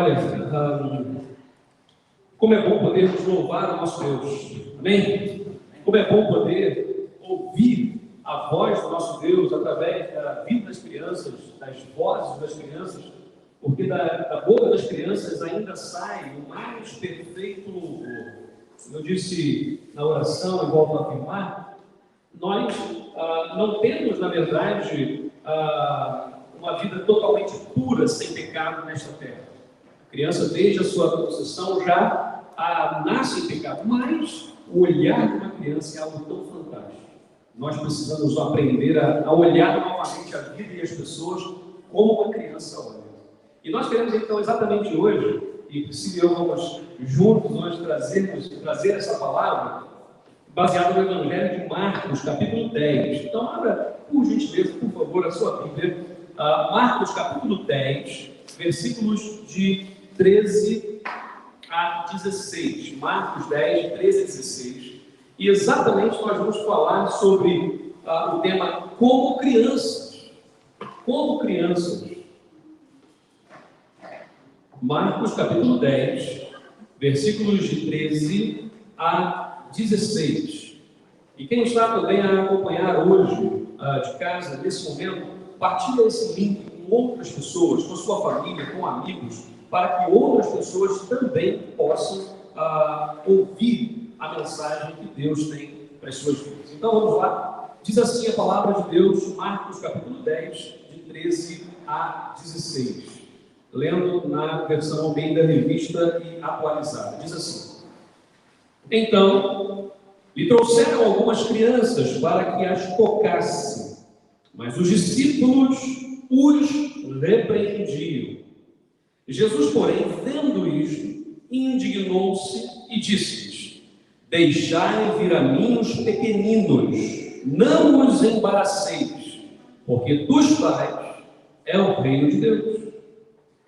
Olha, como é bom podermos louvar o nosso Deus, amém? Como é bom poder ouvir a voz do nosso Deus através da vida das crianças, das vozes das crianças, porque da boca das crianças ainda sai o mais perfeito louvor. Como eu disse na oração e volto a afirmar, nós não temos, na verdade, uma vida totalmente pura, sem pecado nesta terra. A criança, desde a sua concepção, já nasce em pecado, mas o olhar de uma criança é algo tão fantástico. Nós precisamos aprender a olhar novamente a vida e as pessoas como uma criança olha. E nós queremos, então, exatamente hoje, e Priscila e eu vamos juntos hoje trazer essa palavra, baseada no Evangelho de Marcos, capítulo 10. Então, abra, por gentileza, por favor, a sua Bíblia, Marcos, capítulo 10, versículos de 13 a 16. Marcos 10, 13 a 16. E exatamente nós vamos falar sobre o tema como crianças. Como crianças. Marcos, capítulo 10, versículos de 13 a 16. E quem está também a acompanhar hoje de casa, nesse momento, partilha esse link com outras pessoas, com sua família, com amigos, para que outras pessoas também possam ouvir a mensagem que Deus tem para as suas vidas. Então vamos lá. Diz assim a palavra de Deus, Marcos capítulo 10, de 13 a 16. Lendo na versão Almeida Revista e Atualizada. Diz assim: Então, lhe trouxeram algumas crianças para que as tocasse, mas os discípulos os repreendiam. Jesus, porém, vendo isto, indignou-se e disse-lhes: Deixai vir a mim os pequeninos, não os embaraceis, porque dos tais é o reino de Deus.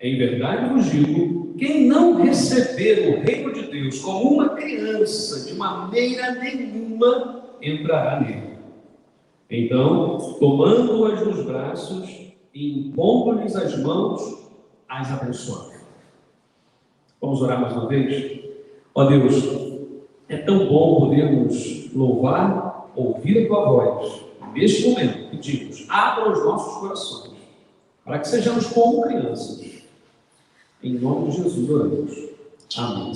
Em verdade vos digo, quem não receber o reino de Deus como uma criança, de maneira nenhuma entrará nele. Então, tomando-as nos braços e impondo-lhes as mãos, as abençoava. Vamos orar mais uma vez? Ó Deus, é tão bom podermos louvar, ouvir a Tua voz. Neste momento, pedimos, abra os nossos corações, para que sejamos como crianças. Em nome de Jesus oramos. Amém.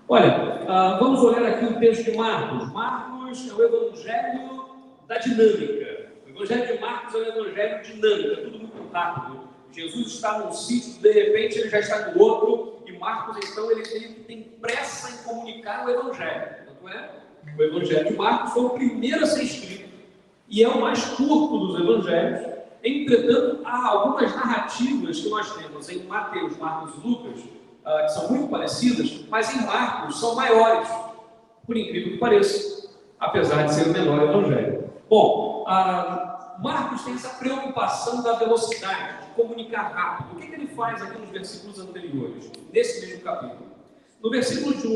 Olha, vamos olhar aqui o texto de Marcos. Marcos é o evangelho da dinâmica. O evangelho de Marcos é um evangelho dinâmico, é tudo muito rápido. Jesus está num sítio, de repente ele já está no outro, e Marcos, então, ele tem pressa em comunicar o evangelho. Tanto é, o evangelho de Marcos foi o primeiro a ser escrito, e é o mais curto dos evangelhos. Entretanto, há algumas narrativas que nós temos em Mateus, Marcos e Lucas, que são muito parecidas, mas em Marcos são maiores, por incrível que pareça, apesar de ser o menor evangelho. Bom, Marcos tem essa preocupação da velocidade, de comunicar rápido. O que ele faz aqui nos versículos anteriores, nesse mesmo capítulo? No versículo de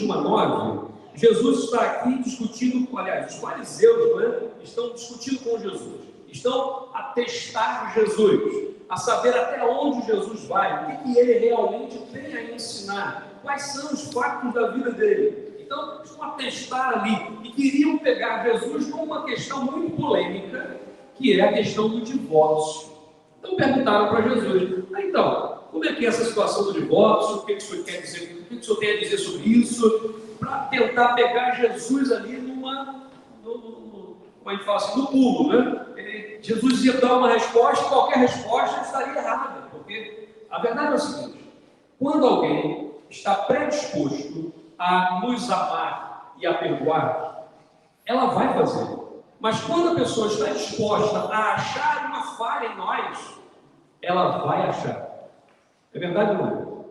1 a 9, Jesus está aqui discutindo, aliás, os fariseus estão discutindo com Jesus. Estão a testar Jesus, a saber até onde Jesus vai, o que ele realmente tem a ensinar, quais são os fatos da vida dele. Então, estão a testar ali e queriam pegar Jesus com uma questão muito polêmica, que é a questão do divórcio. Então, perguntaram para Jesus: então, como é que é essa situação do divórcio? O que o senhor quer dizer? O que o senhor tem a dizer sobre isso? Para tentar pegar Jesus ali como a gente fala assim, no pulo, né? Jesus ia dar uma resposta, e qualquer resposta estaria errada, porque a verdade é o seguinte: quando alguém está predisposto a nos amar e a perdoar, ela vai fazer. Mas quando a pessoa está disposta a achar uma falha em nós, ela vai achar. É verdade ou não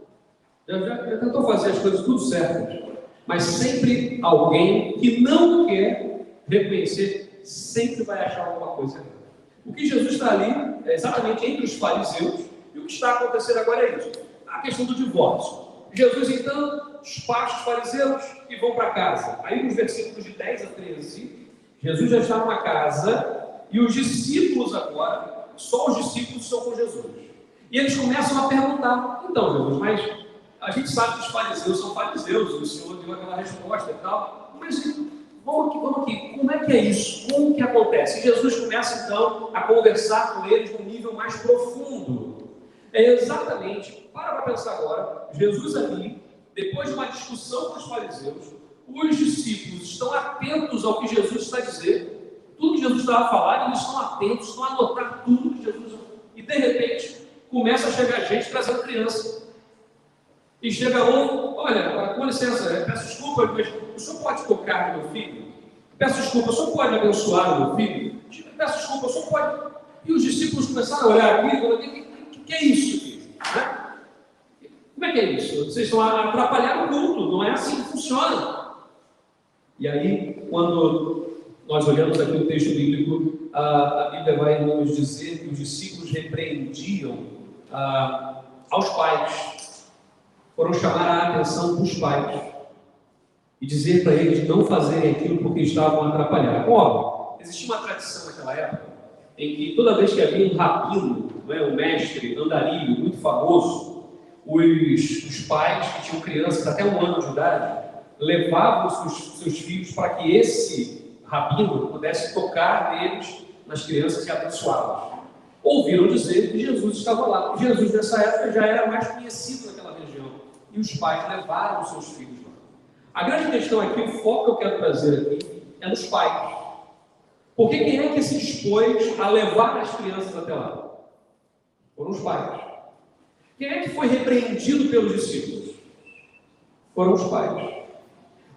é? Já tentou fazer as coisas tudo certas, mas sempre alguém que não quer reconhecer sempre vai achar alguma coisa errada. O que Jesus está ali é exatamente entre os fariseus, e o que está acontecendo agora é isso: a questão do divórcio. Jesus, então, despacha os fariseus e vão para casa. Aí, nos versículos de 10 a 13, Jesus já está numa casa, e os discípulos agora, só os discípulos estão com Jesus. E eles começam a perguntar: então, Jesus, mas a gente sabe que os fariseus são fariseus, o Senhor deu aquela resposta e tal, mas vamos aqui, como é que é isso? Como que acontece? E Jesus começa então a conversar com eles num nível mais profundo. É exatamente, para pensar agora, Jesus ali, depois de uma discussão com os fariseus, os discípulos estão atentos ao que Jesus está dizendo, tudo que Jesus estava a falar, eles estão atentos, estão a anotar tudo que Jesus... E de repente, começa a chegar gente trazendo criança. E chega um: olha, com licença, peço desculpa, mas o senhor pode tocar no meu filho? Peço desculpa, o senhor pode abençoar o meu filho? Peço desculpa, o senhor pode... E os discípulos começaram a olhar aqui e falaram: o que é isso aqui? Né? Como é que é isso? Vocês estão a atrapalhar o culto, não é assim que funciona. E aí, quando nós olhamos aqui o texto bíblico, a Bíblia vai nos dizer que os discípulos repreendiam aos pais, foram chamar a atenção dos pais e dizer para eles não fazerem aquilo porque estavam a atrapalhar. Óbvio, existia uma tradição naquela época em que toda vez que havia um rabino, um mestre andarilho muito famoso, os pais que tinham crianças até 1 ano de idade levavam seus filhos para que esse rabino pudesse tocar neles, nas crianças, e abençoá-las. Ouviram dizer que Jesus estava lá. Jesus, nessa época, já era mais conhecido naquela região. E os pais levaram os seus filhos lá. A grande questão aqui, o foco que eu quero trazer aqui, é nos pais. Porque quem é que se dispôs a levar as crianças até lá? Foram os pais. Quem é que foi repreendido pelos discípulos? Foram os pais.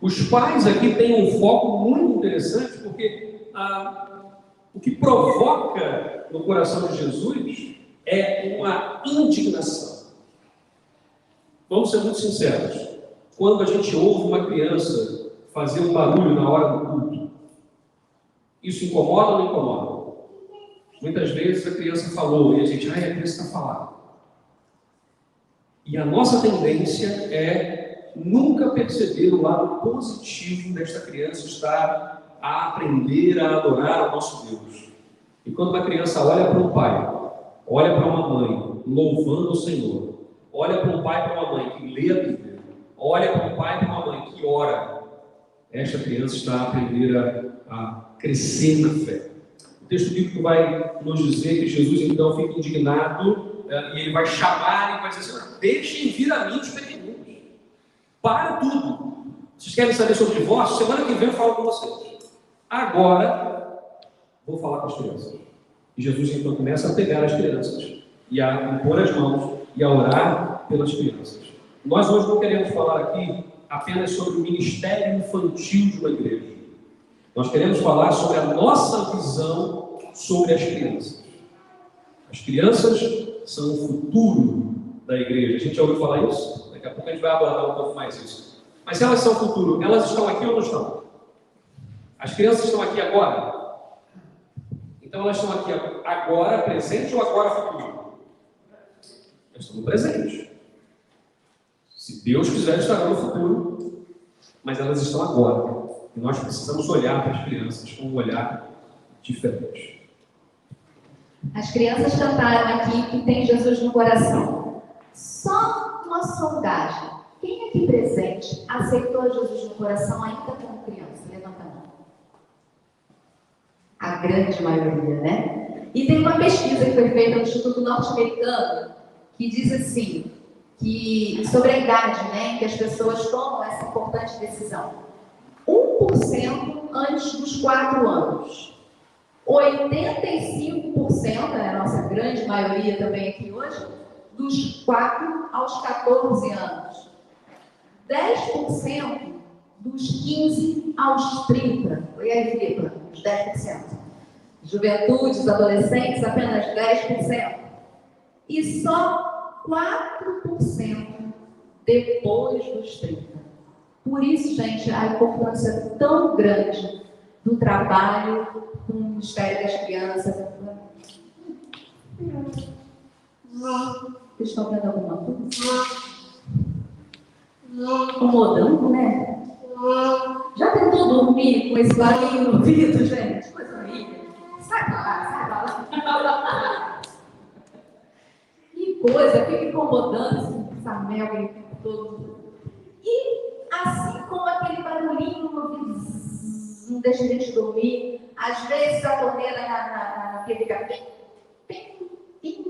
Os pais aqui têm um foco muito interessante, porque o que provoca no coração de Jesus é uma indignação. Vamos ser muito sinceros. Quando a gente ouve uma criança fazer um barulho na hora do culto, isso incomoda ou não incomoda? Muitas vezes a criança falou e a gente: a criança está falando. E a nossa tendência é nunca perceber o lado positivo desta criança estar a aprender a adorar o nosso Deus. E quando uma criança olha para um pai, olha para uma mãe louvando o Senhor, olha para um pai e para uma mãe que lê a Bíblia, olha para um pai e para uma mãe que ora, esta criança está a aprender a crescer na fé. O texto bíblico vai nos dizer que Jesus então fica indignado e ele vai chamar e vai dizer assim: deixem vir a mim os pequeninos. Para tudo. Vocês querem saber sobre o divórcio? Semana que vem eu falo com vocês. Agora, vou falar com as crianças. E Jesus então começa a pegar as crianças e a impor as mãos e a orar pelas crianças. Nós hoje não queremos falar aqui apenas sobre o ministério infantil de uma igreja. Nós queremos falar sobre a nossa visão sobre as crianças. As crianças são o futuro da igreja. A gente já ouviu falar isso? Daqui a pouco a gente vai abordar um pouco mais isso. Mas se elas são o futuro, elas estão aqui ou não estão? As crianças estão aqui agora? Então elas estão aqui agora, presente, ou agora, futuro? Elas estão no presente. Se Deus quiser, estarão no futuro. Mas elas estão agora. E nós precisamos olhar para as crianças com um olhar diferente. As crianças cantaram aqui que tem Jesus no coração. Só uma sondagem. Quem aqui presente aceitou Jesus no coração ainda como criança? Levanta a mão. A grande maioria, né? E tem uma pesquisa que foi feita no Instituto Norte-Americano que diz assim, que sobre a idade, né, que as pessoas tomam essa importante decisão. 1% antes dos 4 anos. 85%, é a nossa grande maioria também aqui hoje, dos 4 aos 14 anos. 10% dos 15 aos 30. E aí, Filipe, os 10%. Juventudes, adolescentes, apenas 10%. E só 4% depois dos 30. Por isso, gente, a importância tão grande do trabalho com o Ministério das Crianças. Vocês estão vendo alguma coisa? Incomodando, né? Já tentou dormir com esse barulho no ouvido, gente? Coisa horrível. Sai pra lá, sai pra lá. E coisa, fica incomodando essa melga aí o tempo todo. E assim como aquele barulhinho no ouvido, não deixa a gente dormir, às vezes a torneira na fica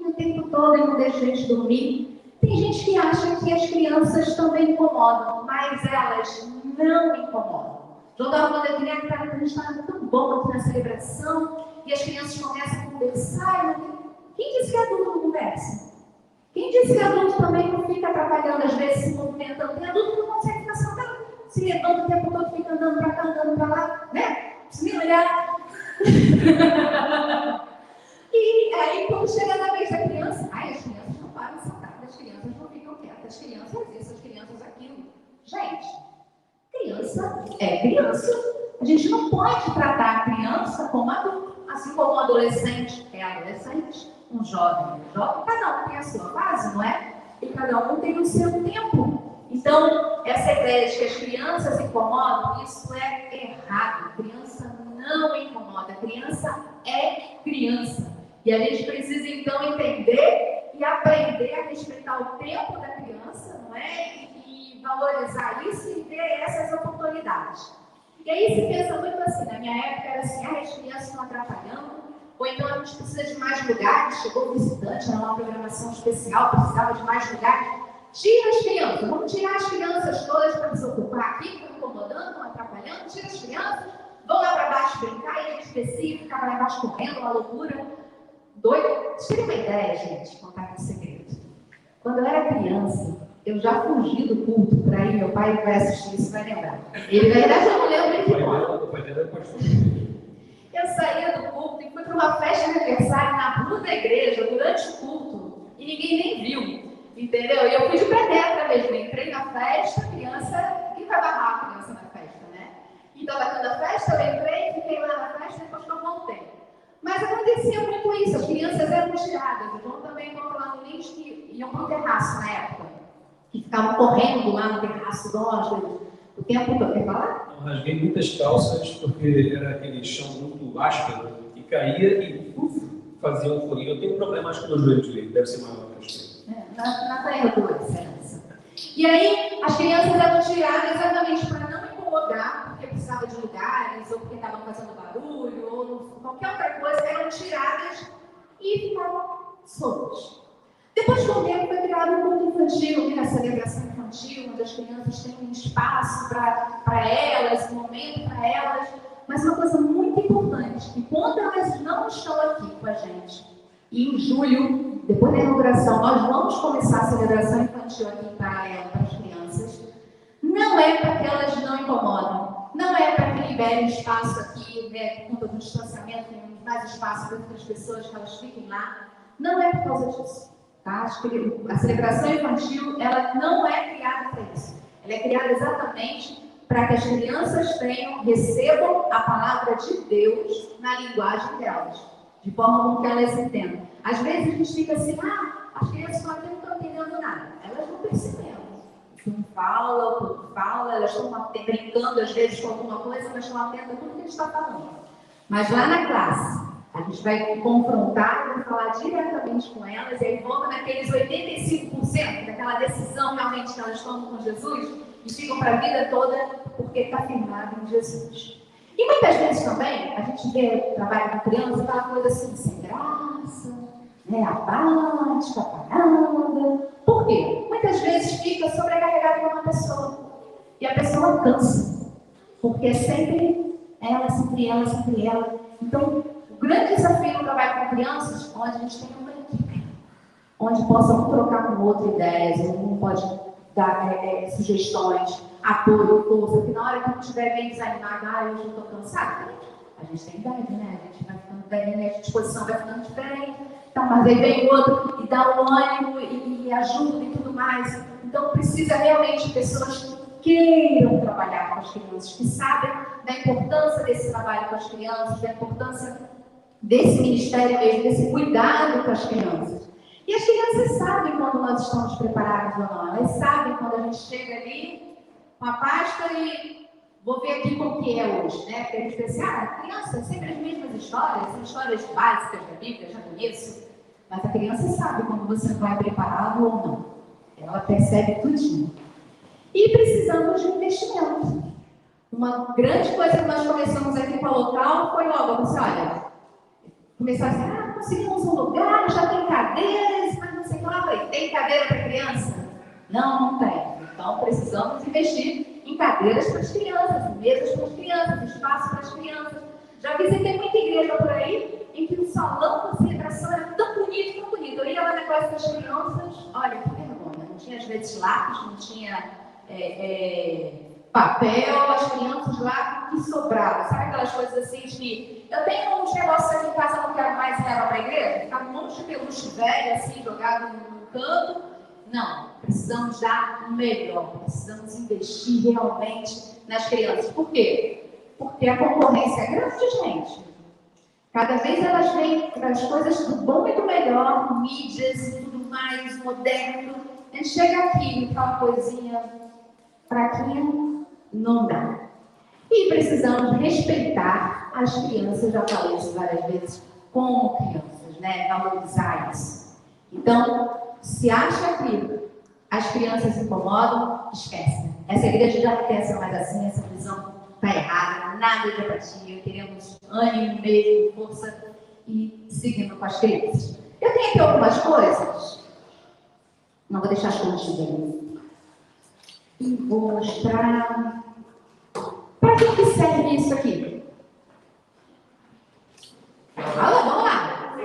o tempo todo e não deixa a gente dormir. Tem gente que acha que as crianças também incomodam, mas elas não incomodam. João estava falando aqui, né, que a gente estava tão bom aqui na celebração, e as crianças começam a conversar. Quem disse que adulto não conversa? Quem disse que adulto também não fica atrapalhando, às vezes se movimentando? Tem adulto que não consegue ficar sentado, se levanta o tempo todo, fica andando para cá, andando para lá, né? Se me olhar. E aí, quando chega na vez da criança, as crianças não param sentadas, as crianças não ficam quietas, as crianças isso, as crianças aquilo. Gente, criança é criança. A gente não pode tratar a criança como adulto, assim como um adolescente é adolescente, um jovem é jovem. Cada um tem a sua fase, não é? E cada um tem o seu tempo. Então, essa ideia de que as crianças incomodam, isso é errado. A criança não incomoda, a criança é criança. E a gente precisa, então, entender e aprender a respeitar o tempo da criança, não é? E valorizar isso e ver essas oportunidades. E aí se pensa muito assim, na minha época era assim, as crianças estão atrapalhando, ou então a gente precisa de mais lugares, chegou visitante, era uma programação especial, precisava de mais lugares. Tira as crianças, vamos tirar as crianças todas para desocupar aqui, estão incomodando, estão atrapalhando, tira as crianças, vão lá para baixo brincar, e a gente precisa ficar lá embaixo correndo, uma loucura. Doido? Tira uma ideia, gente, contar um segredo. Quando eu era criança, eu já fugi do culto para ir, meu pai vai assistir isso, vai lembrar. Ele, na verdade, eu não lembro de quando. Eu saía do culto e fui para uma festa de aniversário na rua da igreja, durante o culto, e ninguém nem viu, entendeu? E eu fui de penetra mesmo, entrei na festa, criança, quem vai barrar a criança na festa, né? E estava tendo a festa, eu entrei, fiquei lá na festa, depois que eu voltei. Mas acontecia muito isso, as crianças eram tiradas. O João também encontrou lá no link que iam para o terraço na época, que ficavam correndo lá no terraço, o tempo todo. Quer falar? Eu rasguei muitas calças porque era aquele chão muito áspero e caía e fazia um furinho. Eu tenho problemas com o meu joelho direito, deve ser maior que eu sei. Na adolescência. E aí, as crianças eram tiradas exatamente para não incomodar, porque precisava de lugares, ou porque estavam fazendo barulho, ou qualquer outra coisa, eram tiradas e ficavam soltas. Depois do tempo foi criado um culto infantil, né? A celebração infantil, onde as crianças têm um espaço para elas, um momento para elas. Mas uma coisa muito importante, que quando elas não estão aqui com a gente, e em julho, depois da inauguração, nós vamos começar a celebração infantil aqui para as crianças, não é para que elas não incomodam, não é para que liberem espaço aqui, né, por conta do distanciamento, tem mais espaço para outras pessoas que elas fiquem lá, não é por causa disso. Tá? A celebração infantil, ela não é criada para isso. Ela é criada exatamente para que as crianças recebam a palavra de Deus na linguagem delas, de forma com que elas entendam. Às vezes a gente fica assim, as crianças estão aqui, não estão entendendo nada. Elas não perceberam. Um fala, o outro fala, elas estão brincando às vezes com alguma coisa, mas estão atentas a tudo que a gente está falando. Mas lá na classe, a gente vai confrontar, vai falar diretamente com elas, e aí volta naqueles 85% daquela decisão realmente que elas tomam com Jesus e ficam para a vida toda porque está firmado em Jesus. E muitas vezes também, a gente vê trabalho com criança, aquela coisa assim, sem graça, né, apática, parada. Por quê? Muitas vezes fica sobrecarregada com uma pessoa. E a pessoa cansa. Porque é sempre ela, sempre ela, sempre ela. Então, o grande desafio do trabalho com crianças, onde a gente tem uma equipe, onde possa um trocar com o outro ideias, um pode dar sugestões, apoio, força, porque na hora que eu estiver bem desanimado, eu já estou cansada, a gente tem idade, né? A gente vai ficando velho, a disposição vai ficando diferente, então, mas aí vem o outro e dá um ânimo e ajuda e tudo mais. Então, precisa realmente de pessoas que queiram trabalhar com as crianças, que sabem da importância desse trabalho com as crianças, da importância desse ministério mesmo, desse cuidado com as crianças. E as crianças sabem quando nós estamos preparados ou não. Elas sabem quando a gente chega ali com a pasta e vou ver aqui como que é hoje, né? Porque a gente pensa, criança, sempre as mesmas histórias, são histórias básicas da Bíblia, já conheço. Mas a criança sabe quando você vai preparado ou não. Ela percebe tudinho. E precisamos de investimento. Uma grande coisa que nós começamos aqui com a local foi logo, assim, olha, começar assim, conseguimos um lugar, já tem cadeiras, mas não sei o que lá. Falei, tem cadeira para criança? Não, não tem. Então precisamos investir em cadeiras para as crianças, em mesas para as crianças, espaço para as crianças. Já visitei muita igreja por aí, em que o salão de celebração era tão bonito, tão bonito. Eu ia lá na classe das crianças, olha que vergonha, não tinha às vezes lápis, não tinha papel, as crianças lá que sobrava. Sabe aquelas coisas assim de... Eu tenho uns negócios aqui em casa, não quero mais levar para a igreja, ficar um monte de peluche velho assim, jogado no canto. Não, precisamos dar o melhor, precisamos investir realmente nas crianças. Por quê? Porque a concorrência é grande, gente. Cada vez elas vêm das coisas do bom e do melhor, mídias e tudo mais, moderno. A gente chega aqui, aquela coisinha fraquinha, não dá. E precisamos respeitar as crianças, já falei isso várias vezes, como crianças, né? Valorizar isso. Então, se acha que as crianças se incomodam, esquece. Essa igreja já não pensa mais assim, essa visão está errada, nada de apatia, queremos ânimo mesmo, força e seguindo com as crianças. Eu tenho aqui algumas coisas, não vou deixar as coisas bem. E vou mostrar para que serve isso aqui. Fala, vamos lá.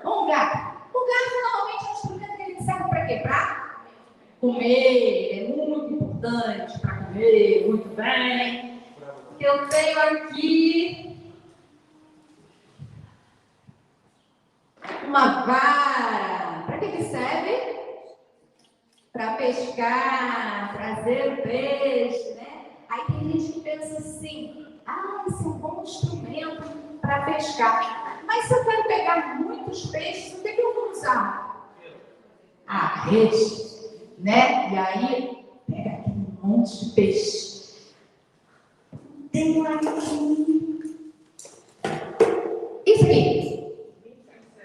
Um gato. O gato normalmente é um instrumento que ele serve para quê? Para comer, é muito importante para comer, muito bem. Eu tenho aqui uma vara. Para que serve? Para pescar, trazer o peixe, né? Aí tem gente que pensa assim, esse é um bom instrumento para pescar. Mas se eu quero pegar muitos peixes, o que eu vou usar? A rede, né? E aí, pega aqui um monte de peixe. Tenho aqui. Isso aqui.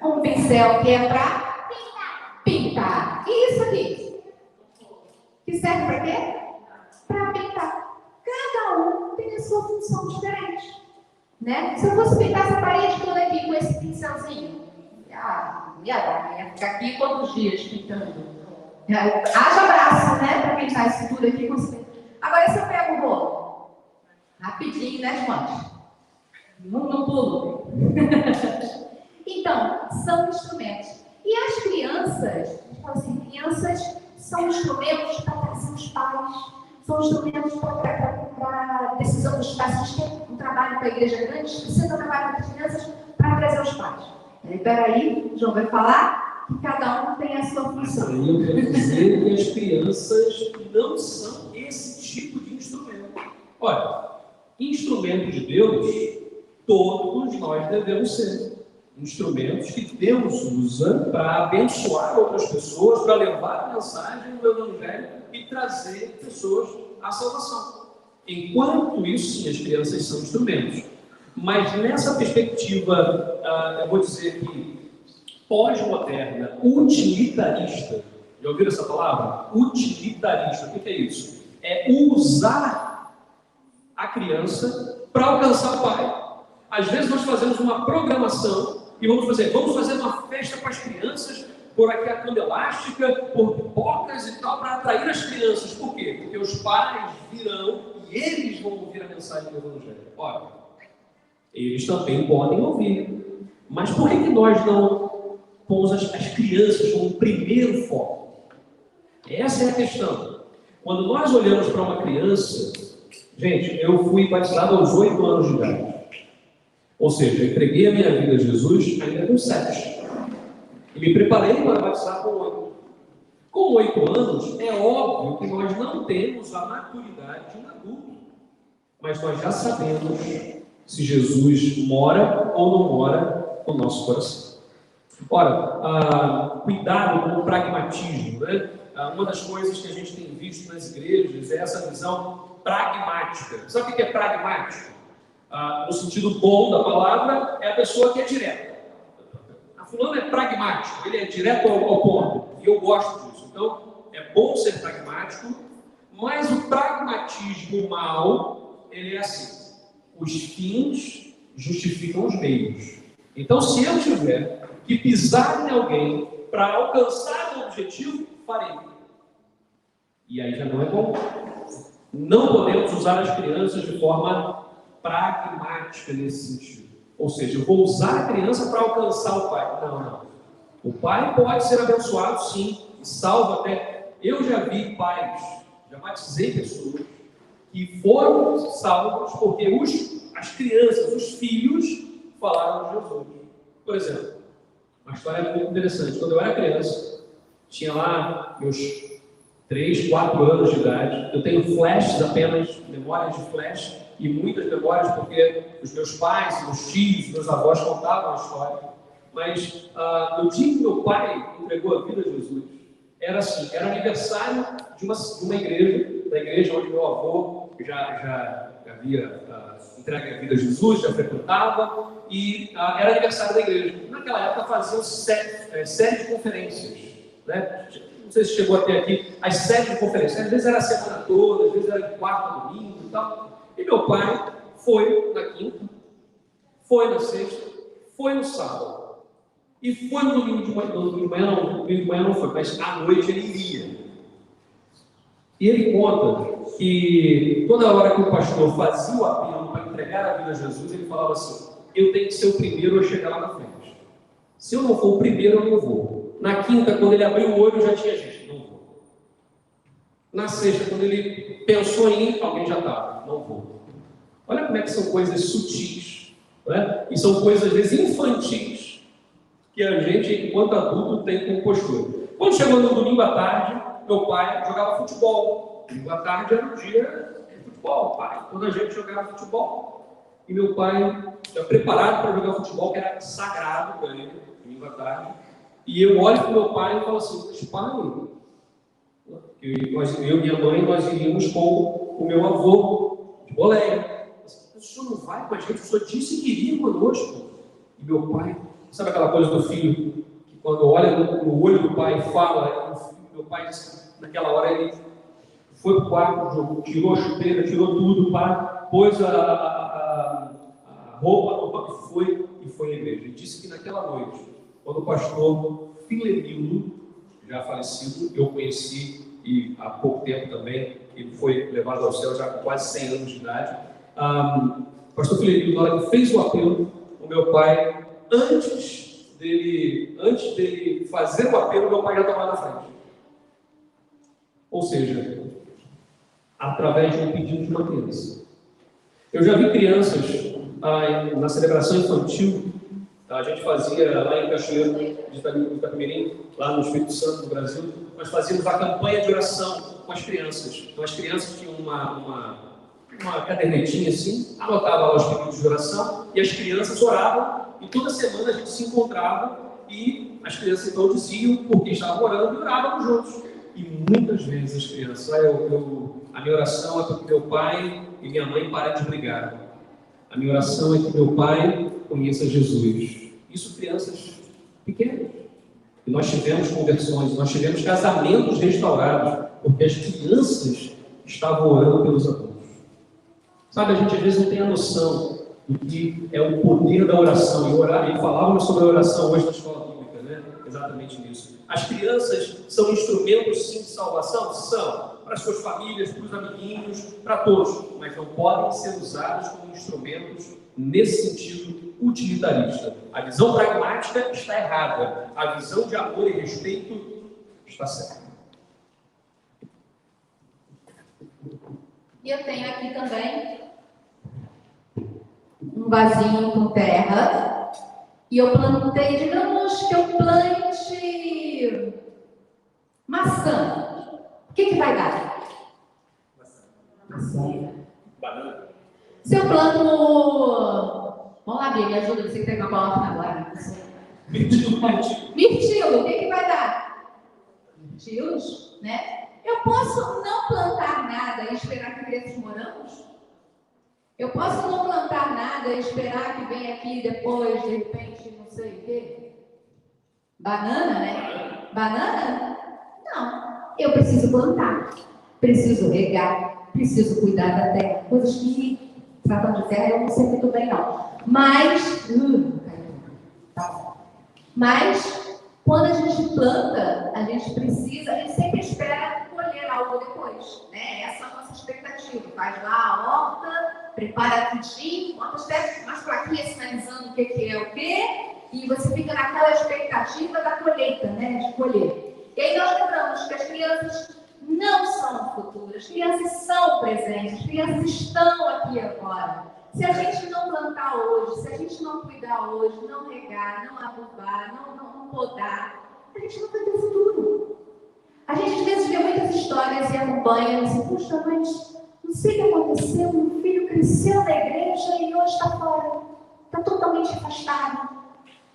Um pincel que é para pintar. E isso aqui? Que serve para quê? Para pintar. Cada um tem a sua função diferente. Né? Se eu fosse pintar essa parede toda aqui com esse pincelzinho, ia ficar aqui quantos dias pintando? Haja braço, né? Para pintar isso tudo aqui com você. Agora, se eu pego o bolo, rapidinho, né, João? Não pulo. Então, são instrumentos. E as crianças, assim, crianças são instrumentos para trazer os pais, são instrumentos para decisão dos pais. A gente tem um trabalho com a igreja grande, precisa trabalhar com as crianças para trazer os pais. Espera aí, o João vai falar que cada um tem a sua função. Eu quero dizer que as crianças não são esse tipo de instrumento. Olha, instrumento de Deus, todos nós devemos ser. Instrumentos que Deus usa para abençoar outras pessoas, para levar a mensagem do Evangelho e trazer pessoas à salvação. Enquanto isso, sim, as crianças são instrumentos. Mas nessa perspectiva, eu vou dizer que pós-moderna, utilitarista, já ouviram essa palavra? Utilitarista, o que é isso? É usar a criança para alcançar o pai. Às vezes nós fazemos uma programação e vamos fazer uma festa para as crianças, por aqui a cama elástica, por pipocas e tal, para atrair as crianças. Por quê? Porque os pais virão e eles vão ouvir a mensagem do Evangelho. Olha, eles também podem ouvir. Mas por que nós não pomos as crianças como primeiro foco? Essa é a questão. Quando nós olhamos para uma criança, gente, eu fui batizado aos 8 anos de idade. Ou seja, eu entreguei a minha vida a Jesus ainda com 7. E me preparei para batizar com 8. Com 8 anos, é óbvio que nós não temos a maturidade de um adulto. Mas nós já sabemos se Jesus mora ou não mora no nosso coração. Ora, cuidado com o pragmatismo, né? Uma das coisas que a gente tem visto nas igrejas é essa visão pragmática. Sabe o que é pragmático? No sentido bom da palavra, é a pessoa que é direta. fulano é pragmático, ele é direto ao ponto, e eu gosto disso. Então, é bom ser pragmático, mas o pragmatismo mal, ele é assim: os fins justificam os meios. Então, se eu tiver que pisar em alguém para alcançar o objetivo, farei. E aí já não é bom. Não podemos usar as crianças de forma pragmática nesse sentido. Ou seja, eu vou usar a criança para alcançar o pai. Não. O pai pode ser abençoado, sim, e salvo até. Eu já vi pais, já batizei pessoas que foram salvos porque as crianças, os filhos, falaram de Jesus. Por exemplo, uma história muito interessante. Quando eu era criança, tinha lá meus 3, 4 anos de idade. Eu tenho flashes apenas, memórias de flash, e muitas memórias porque os meus pais, meus tios, meus avós contavam a história. Mas no dia que meu pai entregou a vida a Jesus, era assim, era aniversário de uma igreja, da igreja onde meu avô já havia entregue a vida a Jesus, já frequentava, e era aniversário da igreja. Naquela época faziam série de conferências, né? Não sei se chegou até aqui, as séries de conferências. Às vezes era a semana toda, às vezes era de quarta a domingo e tal. E meu pai foi na quinta, foi na sexta, foi no sábado. E foi no domingo de manhã não foi, mas à noite ele iria. E ele conta que toda hora que o pastor fazia o apelo para entregar a vida a Jesus, ele falava assim: eu tenho que ser o primeiro a chegar lá na frente. Se eu não for o primeiro, eu não vou. Na quinta, quando ele abriu o olho, já tinha gente. Não vou. Na sexta, quando ele pensou em ir, alguém já estava. Não vou. Olha como é que são coisas sutis, né? E são coisas, às vezes, infantis, que a gente, enquanto adulto, tem como postura. Quando chegou no domingo à tarde, meu pai jogava futebol. Domingo à tarde era um dia de futebol, pai. Quando a gente jogava futebol, e meu pai já preparado para jogar futebol, que era sagrado para ele, domingo à tarde. E eu olho para o meu pai e falo assim: mas pai, eu e minha mãe, nós iríamos com o meu avô de boleia. O senhor não vai com a gente? O senhor disse que iria conosco. E meu pai, sabe aquela coisa do filho, que quando olha no olho do pai e fala, meu pai disse, naquela hora ele foi para o quarto, tirou a chuteira, tirou tudo, pôs a roupa e foi à igreja. Ele disse que naquela noite, quando o pastor Filemildo, já falecido, eu conheci, e há pouco tempo também, ele foi levado ao céu já com quase 100 anos de idade. O pastor Filemildo, na hora que fez o apelo, o meu pai, antes dele fazer o apelo, meu pai já estava na frente. Ou seja, através de um pedido de uma criança. Eu já vi crianças na celebração infantil. A gente fazia lá em Cachoeiro de Itapemirim, lá no Espírito Santo, no Brasil, nós fazíamos a campanha de oração com as crianças. Então as crianças tinham uma cadernetinha assim, anotava lá os pedidos de oração, e as crianças oravam, e toda semana a gente se encontrava, e as crianças então diziam porque estavam orando e orávamos juntos. E muitas vezes as crianças, a minha oração é para que meu pai e minha mãe parem de brigar. A minha oração é que meu pai conheça Jesus. Isso crianças pequenas. E nós tivemos conversões, nós tivemos casamentos restaurados, porque as crianças estavam orando pelos adultos. Sabe, a gente às vezes não tem a noção do que é o poder da oração. E falávamos sobre a oração hoje na escola bíblica, né? Exatamente nisso. As crianças são instrumentos, sim, de salvação? São. Para as suas famílias, para os amiguinhos, para todos. Mas não podem ser usados como instrumentos nesse sentido utilitarista. A visão pragmática está errada. A visão de amor e respeito está certa. E eu tenho aqui também um vasinho com terra. E eu plantei, digamos que eu plante maçã. O que vai dar? Maçã. Banana. Se eu planto... Vamos lá, Bia, me ajuda, você que tem uma palavra agora. Mirtilo. Mirtilo, o que vai dar? Mirtilos, né? Eu posso não plantar nada e esperar que cresça os morangos? Eu posso não plantar nada e esperar que venha aqui depois, de repente, não sei o quê? Banana, né? Banana? Não. Eu preciso plantar, preciso regar, preciso cuidar da terra. Coisas que tratam de terra eu não sei muito bem, não. Mas, mas quando a gente planta, a gente sempre espera colher algo depois, né? Essa é a nossa expectativa. Faz lá a horta, prepara tudinho, bota umas plaquinhas sinalizando o que é o quê, e você fica naquela expectativa da colheita, né? De colher. E aí nós lembramos que as crianças não são o futuro, as crianças são o presente, as crianças estão aqui agora. Se a gente não plantar hoje, se a gente não cuidar hoje, não regar, não adubar, não podar, a gente não vai ter futuro. A gente às vezes vê muitas histórias e acompanha e diz assim, puxa, mas não sei o que aconteceu, meu filho cresceu na igreja e hoje está fora, está totalmente afastado.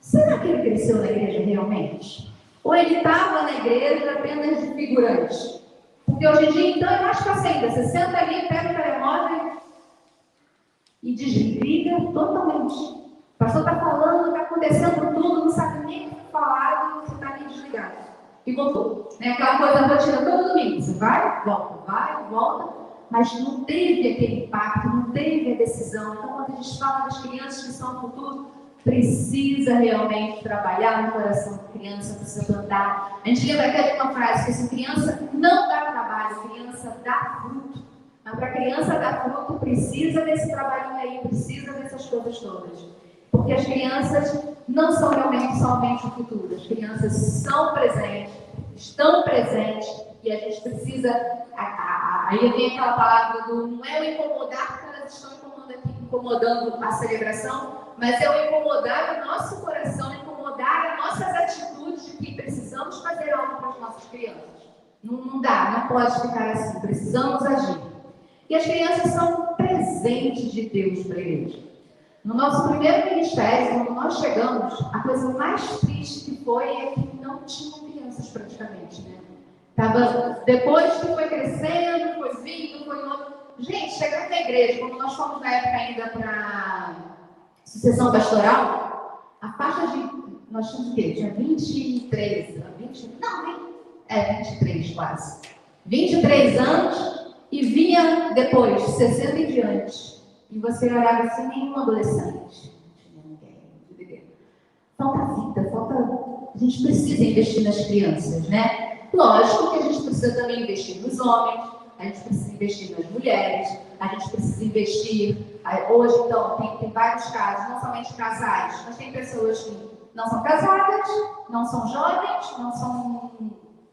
Será que ele cresceu na igreja realmente? Ou ele estava na igreja apenas de figurante? Porque hoje em dia, então, é mais fácil ainda. Você senta ali, pega o telemóvel e desliga totalmente. O pastor está falando, está acontecendo tudo, não sabe nem o que falar, você está ali desligado. E voltou. Né? Aquela coisa da rotina todo domingo. Você vai, volta, mas não teve aquele impacto, não teve a decisão. Então, quando a gente fala das crianças que são o futuro, precisa realmente trabalhar no coração da criança, precisa plantar. A gente lembra até de uma frase que essa criança não dá trabalho, a criança dá fruto. Mas para a criança dar fruto, precisa desse trabalhinho aí, precisa dessas coisas todas. Porque as crianças não são realmente somente o futuro. As crianças são presentes, estão presentes, e a gente precisa... Aí vem aquela palavra do não é o incomodar, porque elas estão incomodando a celebração, mas é o incomodar o nosso coração, incomodar as nossas atitudes de que precisamos fazer algo para as nossas crianças. Não dá, não pode ficar assim, precisamos agir. E as crianças são presentes de Deus para a igreja. No nosso primeiro ministério, quando nós chegamos, a coisa mais triste que foi é que não tinham crianças praticamente, né? Depois que foi crescendo, foi vindo, foi novo. Gente, chegando na igreja, quando nós fomos na época ainda para sucessão pastoral, a faixa de... Nós tínhamos o quê? Tinha 23, 23 quase. 23 anos e vinha depois, 60 em diante. E você olhava assim, nenhum adolescente. Ninguém. Falta vida, A gente precisa investir nas crianças, né? Lógico que a gente precisa também investir nos homens, a gente precisa investir nas mulheres, a gente precisa investir... Hoje, então, tem vários casos, não somente casais, mas tem pessoas que não são casadas, não são jovens,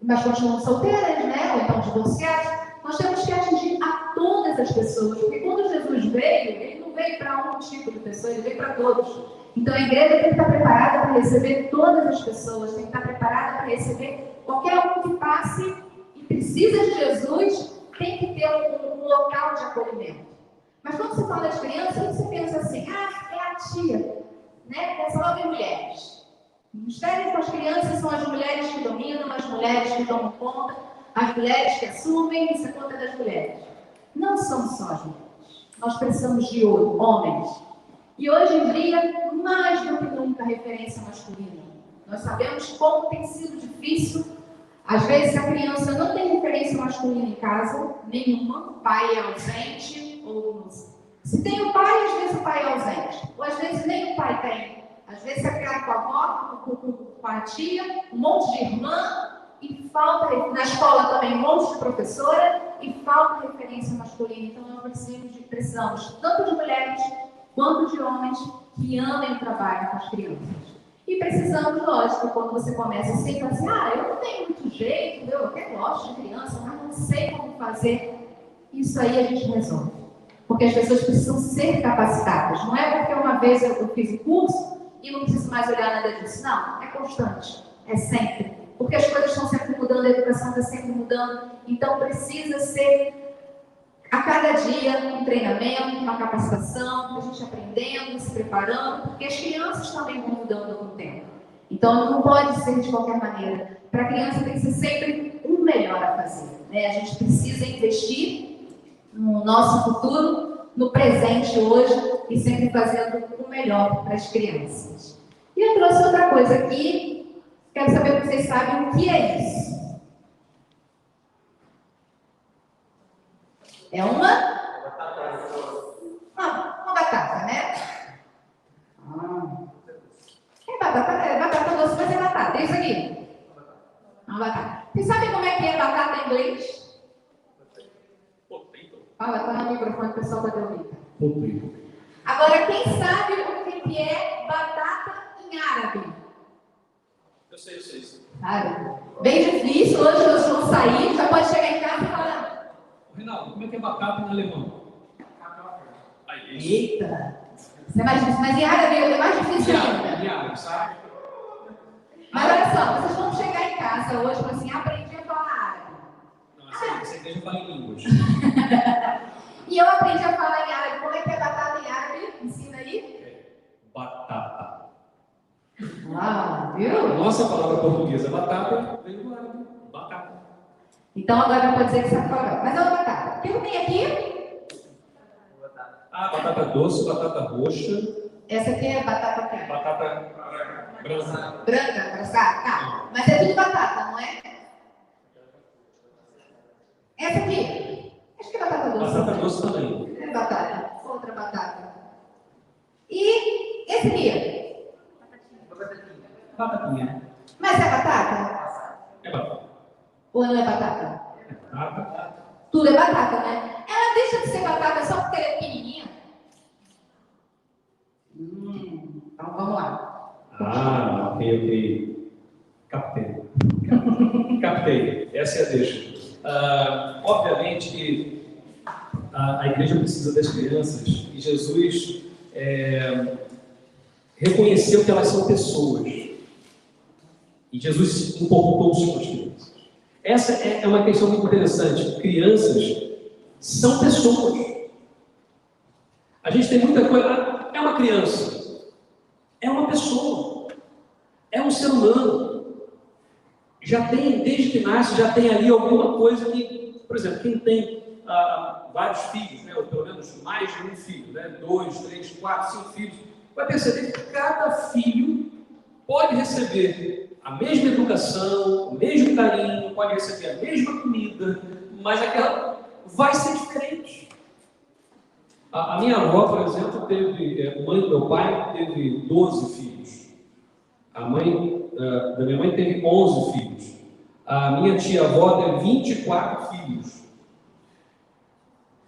mas continuam solteiras, né? Ou então divorciadas. Nós temos que atingir a todas as pessoas, porque quando Jesus veio, ele não veio para um tipo de pessoa, ele veio para todos. Então a igreja tem que estar preparada para receber todas as pessoas, tem que estar preparada para receber qualquer um que passe e precisa de Jesus, tem que ter um local de acolhimento. Mas quando você fala de crianças, você pensa assim, é a tia, né? Pensa logo em mulheres. O mistério com as crianças são as mulheres que dominam, as mulheres que tomam conta, as mulheres que assumem, isso é conta das mulheres. Não são só as mulheres. Nós precisamos de homens. E hoje em dia, mais do que nunca, a referência masculina. Nós sabemos como tem sido difícil. Às vezes a criança não tem referência masculina em casa, nenhuma, o pai é ausente, ou se tem o pai, às vezes o pai é ausente, ou às vezes nem o pai tem. Às vezes é criado com a avó, com a tia, um monte de irmã, e falta, na escola também, um monte de professora, e falta referência masculina. Então nós precisamos tanto de mulheres quanto de homens que amem o trabalho com as crianças. E precisamos, lógico, quando você começa sempre a dizer, eu não tenho muito jeito, eu até gosto de criança, mas não sei como fazer. Isso aí a gente resolve. Porque as pessoas precisam ser capacitadas. Não é porque uma vez eu fiz o curso e não preciso mais olhar nada disso. Não, é constante, é sempre. Porque as coisas estão sempre mudando, a educação está sempre mudando. Então precisa ser a cada dia um treinamento, uma capacitação, a gente aprendendo, se preparando, porque as crianças também vão mudando com o tempo. Então não pode ser de qualquer maneira. Para a criança tem que ser sempre o melhor a fazer, né? A gente precisa investir no nosso futuro, no presente hoje, e sempre fazendo o melhor para as crianças. E eu trouxe outra coisa aqui, Quero saber se vocês sabem o que é isso. É uma batata, né? É batata doce, mas é batata. É isso aqui. Uma batata. Vocês sabem como é que é batata em inglês? Fala, tá no microfone, o pessoal vai ouvir. Agora, quem sabe o que é batata em árabe? Eu sei. Sabe? Bem difícil, hoje nós vamos sair, já pode chegar em casa e falar. Reinaldo, como é que é batata em alemão? Eita! Isso é mais difícil, mas em árabe é mais difícil ainda. Em árabe, sabe? Mas olha só, vocês vão chegar em casa hoje e falar assim, aprendi a falar árabe. Não, essa igreja fala em línguas. E eu aprendi a falar em árabe. Como é que é batata em árabe? Ensina aí. Batata. Viu? A nossa palavra portuguesa, batata, vem do árabe. Batata. Então agora não pode dizer que sabe falar. Mas é uma batata. O que eu tenho aqui? Batata doce, batata roxa. Essa aqui é batata o quê? Batata branca. Branca, braçada? Tá. Mas é tudo batata, não é? Essa aqui? Acho que é batata doce. Batata doce também. É batata. Outra batata. E esse aqui? Batatinha. Mas é batata? É batata. Ou não é batata? É batata. Tudo é batata, né? Ela deixa de ser batata só porque ela é pequenininha? Então vamos lá. Ok. Captei. Essa é a deixa. Obviamente que a igreja precisa das crianças e Jesus reconheceu que elas são pessoas. E Jesus importou-se com as crianças. Essa é uma questão muito interessante. Crianças são pessoas. A gente tem muita coisa. É uma criança. É uma pessoa. É um ser humano. Já tem, desde que nasce, já tem ali alguma coisa que, por exemplo, quem tem vários filhos, né, ou pelo menos mais de um filho, né, 2, 3, 4, 5 filhos, vai perceber que cada filho pode receber a mesma educação, o mesmo carinho, pode receber a mesma comida, mas aquela vai ser diferente. A minha avó, por exemplo, mãe do meu pai teve 12 filhos. A mãe da minha mãe teve 11 filhos. A minha tia-avó teve 24 filhos.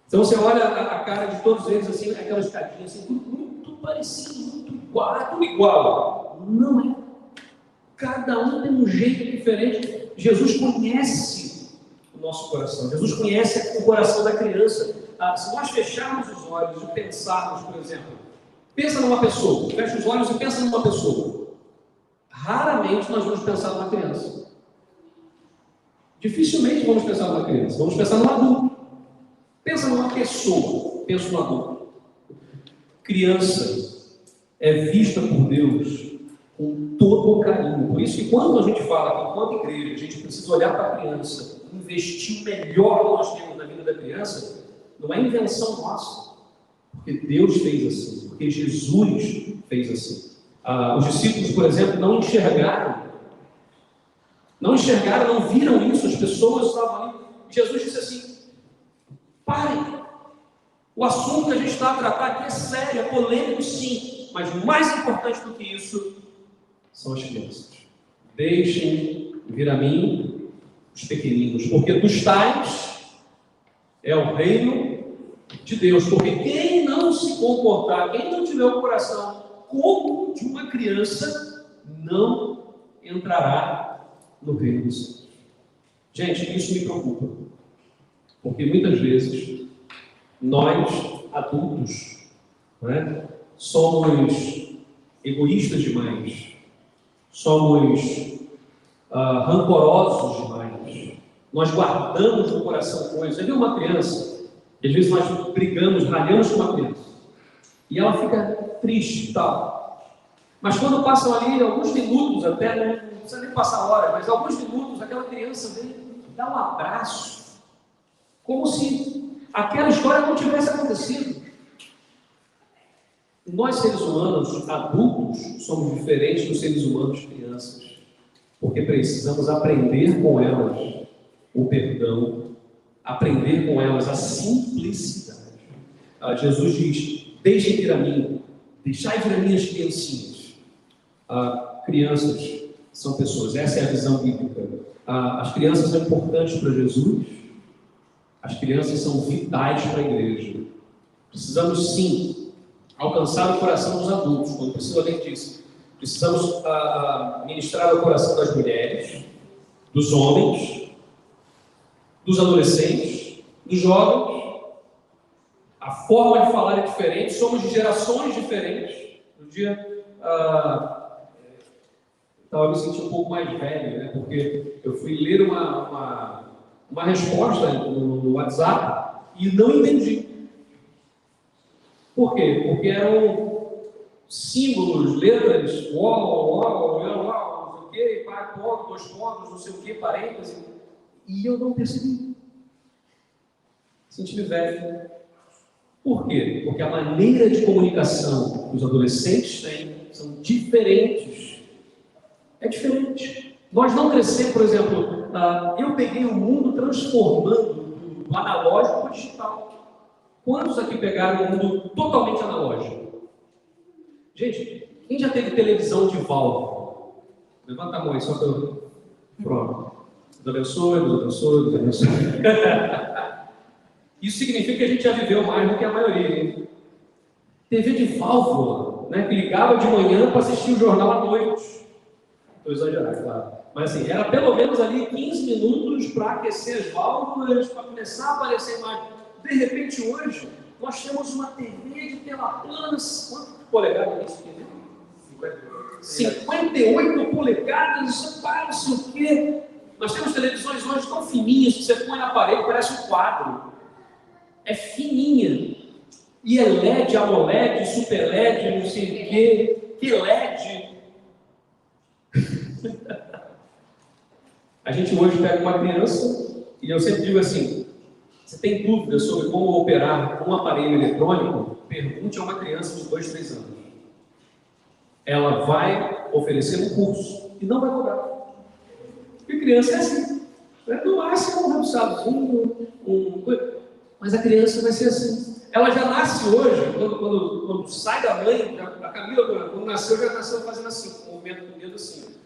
Então você olha a cara de todos eles, assim, aquela escadinha, assim, muito parecido, muito igual, tudo igual. Não é. Cada um tem um jeito diferente. Jesus conhece o nosso coração. Jesus conhece o coração da criança. Se nós fecharmos os olhos e pensarmos, por exemplo, pensa numa pessoa, fecha os olhos e pensa numa pessoa. Raramente nós vamos pensar numa criança. Dificilmente vamos pensar numa criança. Vamos pensar num adulto. Pensa numa pessoa. Pensa num adulto. Criança é vista por Deus com todo o carinho. Por isso que quando a gente fala que enquanto igreja a gente precisa olhar para a criança, investir o melhor que nós temos na vida da criança, não é invenção nossa. Porque Deus fez assim. Porque Jesus fez assim. Os discípulos, por exemplo, não enxergaram, não viram isso, as pessoas estavam ali. Jesus disse assim: parem, o assunto que a gente está a tratar aqui é sério, é polêmico sim, mas mais importante do que isso são as crianças. Deixem vir a mim os pequeninos, porque dos tais é o reino de Deus. Porque quem não se comportar, quem não tiver o coração como de uma criança, não entrará no reino dos céus. Gente, isso me preocupa, porque muitas vezes nós, adultos, somos egoístas demais, somos rancorosos demais, nós guardamos no coração coisas. Você viu uma criança, às vezes nós brigamos, ralhamos com uma criança, e ela fica triste e tal. Mas quando passam ali alguns minutos, até não precisa nem passar hora, mas alguns minutos, aquela criança vem dar um abraço, como se aquela história não tivesse acontecido. Nós, seres humanos adultos, somos diferentes dos seres humanos crianças. porque precisamos aprender com elas o perdão, aprender com elas a simplicidade. Jesus diz: deixem vir a mim, deixai vir a mim as criancinhas. Crianças são pessoas, essa é a visão bíblica. As crianças são importantes para Jesus, as crianças são vitais para a igreja. Precisamos sim alcançar o coração dos adultos, quando Priscila bem disse. Precisamos ministrar o coração das mulheres, dos homens, dos adolescentes, dos jovens. A forma de falar é diferente, somos de gerações diferentes. Um dia, estava me sentindo um pouco mais velho, né? Porque eu fui ler uma resposta no WhatsApp e não entendi. Por quê? Porque eram símbolos, letras, não sei o quê, ponto, 2 pontos, não sei o quê, parêntese, e eu não percebi. Senti-me velho. Por quê? Porque a maneira de comunicação que os adolescentes têm são diferentes. É diferente. Nós não crescemos, por exemplo, eu peguei o mundo transformando do analógico para o digital. Quantos aqui pegaram um mundo totalmente analógico? Gente, quem já teve televisão de válvula? Levanta a mão aí, só para eu... Pronto. Deus abençoe, Deus abençoe, Deus abençoe. Isso significa que a gente já viveu mais do que a maioria, hein? TV de válvula, né, que ligava de manhã para assistir o jornal à noite. Estou exagerando, claro. Mas assim, era pelo menos ali 15 minutos para aquecer as válvulas, para começar a aparecer mais. De repente, hoje, nós temos uma TV de tela plana. Quanto polegadas é isso aqui? 58 polegadas, não sei o quê. Nós temos televisões hoje tão fininhas que você põe na parede, parece um quadro. É fininha. E é LED, AMOLED, Super LED, não sei o quê, que LED. A gente hoje pega uma criança, e eu sempre digo assim, você tem dúvidas sobre como operar um aparelho eletrônico? Pergunte a uma criança de 2, 3 anos. Ela vai oferecer um curso e não vai cobrar. Porque criança é assim. No máximo um rabiscadozinho, mas a criança vai ser assim. Ela já nasce hoje, quando sai da mãe, a Camila, quando nasceu, já nasceu fazendo assim, um movimento do dedo assim.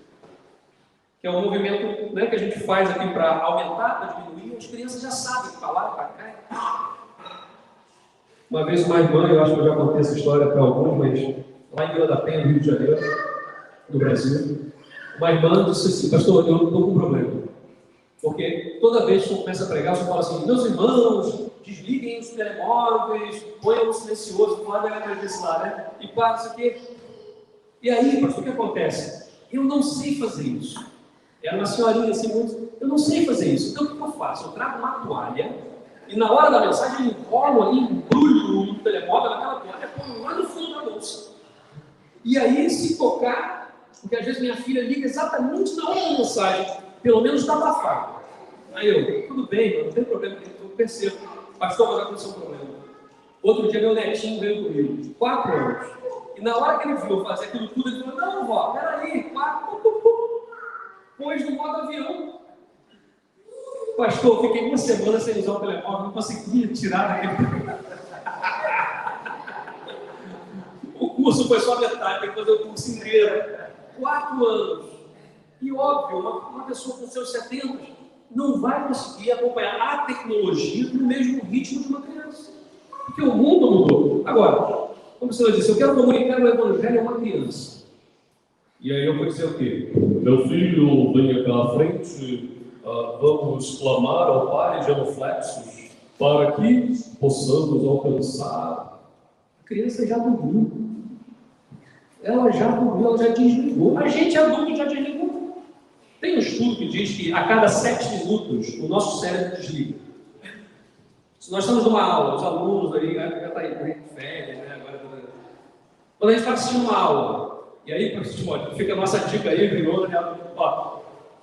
Que é um movimento, né, que a gente faz aqui para aumentar, para diminuir, as crianças já sabem falar para cá. Uma vez uma irmã, eu acho que eu já contei essa história para alguns, mas lá em Vila da Penha, no Rio de Janeiro, no Brasil, uma irmã disse assim: pastor, eu estou com um problema. Porque toda vez que eu começo a pregar, eu falo assim: meus irmãos, desliguem os telemóveis, ponham no silencioso, não é desse lá, né? E para isso aqui. E aí, pastor, o que acontece? Eu não sei fazer isso. Era uma senhorinha assim, muito, eu não sei fazer isso. Então o que eu faço? Eu trago uma toalha e na hora da mensagem eu enrolo ali, embrulho no telemóvel naquela toalha, ponho lá no fundo da bolsa. E aí, se tocar, porque às vezes minha filha liga exatamente na hora da mensagem, pelo menos está abafado. Aí eu, tudo bem, não tem problema, eu percebo. Pastor, mas aconteceu um problema. Outro dia meu netinho veio comigo, 4 anos. E na hora que ele viu eu fazer aquilo tudo, ele falou: não, vó, peraí, 4, pôs no modo avião. Pastor, fiquei 1 semana sem usar o telemóvel, não conseguia tirar daquele. O curso foi só metade, tem que fazer o curso inteiro. 4 anos. E óbvio, uma pessoa com seus 70 não vai conseguir acompanhar a tecnologia no mesmo ritmo de uma criança. Porque o mundo mudou. Agora, como você disse, eu quero comunicar o evangelho a uma criança. E aí eu vou dizer o quê? Meu filho, venha cá à frente, vamos clamar ao Pai de genuflexos para que possamos alcançar. A criança já dormiu. Ela já dormiu, ela já desligou. A gente adulto já desligou. Tem um estudo que diz que a cada 7 minutos o nosso cérebro desliga. Se nós estamos numa aula, os alunos aí, já está aí, férias, né? Agora, quando a gente está assistindo uma aula, e aí, fica a nossa dica aí, virou, né? Ó,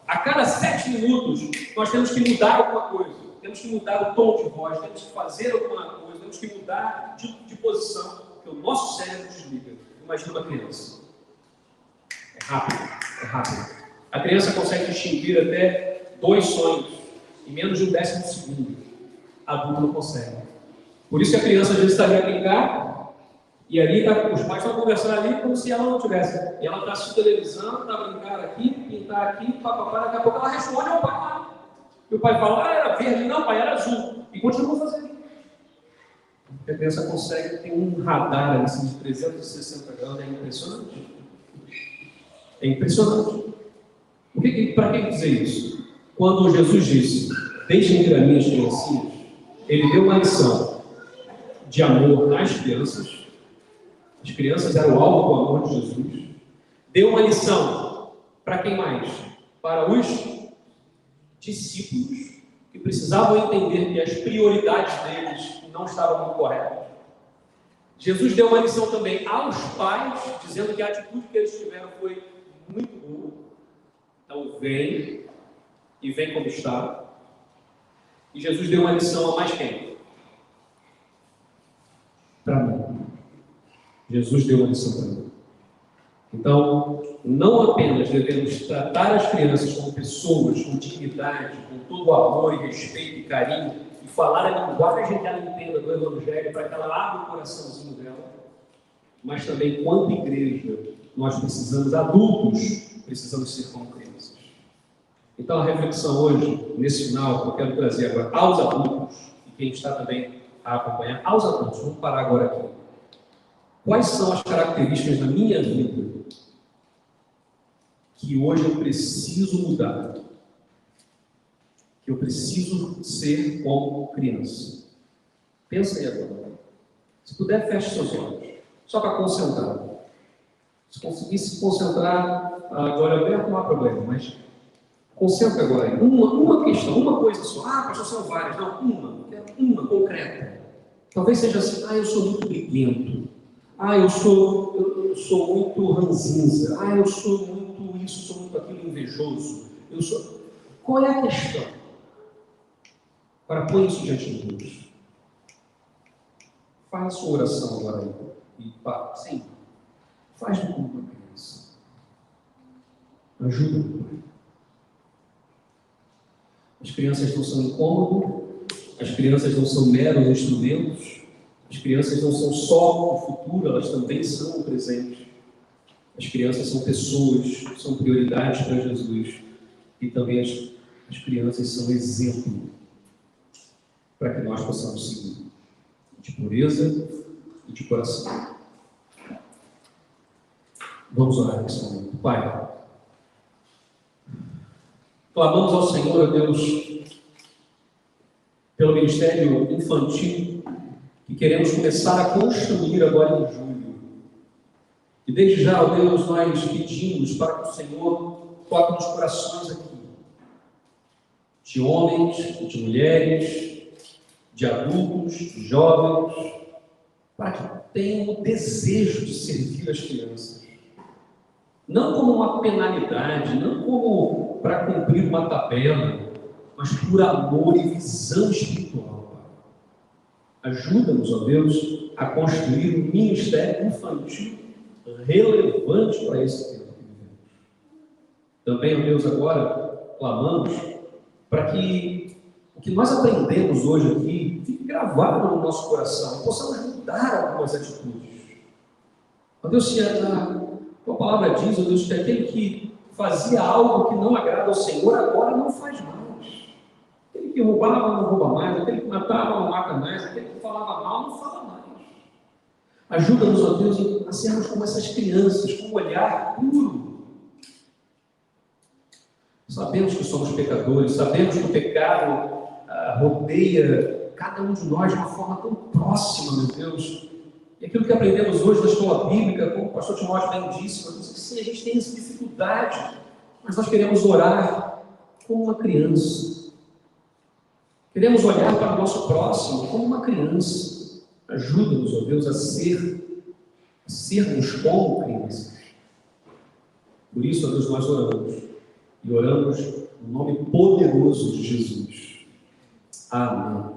a cada 7 minutos, nós temos que mudar alguma coisa. Temos que mudar o tom de voz, temos que fazer alguma coisa, temos que mudar de posição, porque o nosso cérebro desliga. Imagina uma criança. É rápido, é rápido. A criança consegue distinguir até 2 sonhos em menos de 1/10 segundo. Adulto não consegue. Por isso que a criança às vezes está ali a brincar, e ali os pais estão conversando ali como se ela não tivesse. E ela está assistindo televisão, está brincando aqui, pintar aqui, papapá, daqui a pouco ela responde ao pai lá. E o pai fala, era verde, não, pai, era azul. E continua fazendo. A criança consegue ter um radar assim, de 360 graus, é impressionante. É impressionante. Para que dizer isso? Quando Jesus disse, deixem vir a minhas criancinhas, ele deu uma lição de amor às crianças. As crianças eram o alvo do amor de Jesus. Deu uma lição para quem mais? Para os discípulos, que precisavam entender que as prioridades deles não estavam muito corretas. Jesus deu uma lição também aos pais, dizendo que a atitude que eles tiveram foi muito boa. Então, vem, e vem como está. E Jesus deu uma lição a mais quem? Para mim. Jesus deu uma lição para mim. Então, não apenas devemos tratar as crianças como pessoas, com dignidade, com todo o amor e respeito e carinho, e falar a linguagem que ela entenda do Evangelho, para que ela abra o coraçãozinho dela, mas também, quanto igreja, nós precisamos, adultos, precisamos ser como crianças. Então, a reflexão hoje, nesse final, que eu quero trazer agora aos adultos, e quem está também a acompanhar, aos adultos, vamos parar agora aqui. Quais são as características da minha vida que hoje eu preciso mudar? Que eu preciso ser como criança? Pensa aí agora. Se puder, feche seus olhos. Só para concentrar. Se conseguir se concentrar, agora aberto não há problema, mas concentra agora aí. Uma questão, uma coisa só. Pastor, são várias. Não, uma concreta. Talvez seja assim, eu sou muito briguento. Eu sou muito ranzinza. Eu sou muito isso, sou muito aquilo, invejoso. Qual é a questão? Agora põe isso diante de Deus. Faz a sua oração agora aí. E pá, sim. Faz-me como uma criança. Ajuda-me, Pai. As crianças não são incômodo. As crianças não são meros instrumentos. As crianças não são só o futuro, elas também são o presente. As crianças são pessoas, são prioridades para Jesus. E também as crianças são exemplo para que nós possamos seguir, de pureza e de coração. Vamos orar nesse momento. Pai, clamamos ao Senhor, Deus, pelo ministério infantil, que queremos começar a construir agora em julho. E desde já, ó Deus, nós pedimos para que o Senhor toque nos corações aqui, de homens, de mulheres, de adultos, de jovens, para que tenham o desejo de servir as crianças. Não como uma penalidade, não como para cumprir uma tabela, mas por amor e visão espiritual. Ajuda-nos, ó Deus, a construir um ministério infantil relevante para esse tempo que vivemos. Também, ó Deus, agora clamamos para que o que nós aprendemos hoje aqui fique gravado no nosso coração e possamos mudar algumas atitudes. Ó Deus, se a tua palavra diz, ó Deus, que aquele que fazia algo que não agrada ao Senhor, agora não faz mais. Aquele que roubava não rouba mais, aquele que matava não mata mais, aquele que falava mal não fala mais. Ajuda-nos, ó Deus, a sermos como essas crianças, com um olhar puro. Sabemos que somos pecadores, sabemos que o pecado rodeia cada um de nós de uma forma tão próxima, meu Deus. E aquilo que aprendemos hoje na escola bíblica, como o pastor Timóteo bem disse, meu Deus, que sim, a gente tem essa dificuldade, mas nós queremos orar como uma criança. Queremos olhar para o nosso próximo como uma criança. Ajuda-nos, ó Deus, a sermos como crianças. Por isso, ó Deus, nós oramos. E oramos no nome poderoso de Jesus. Amém.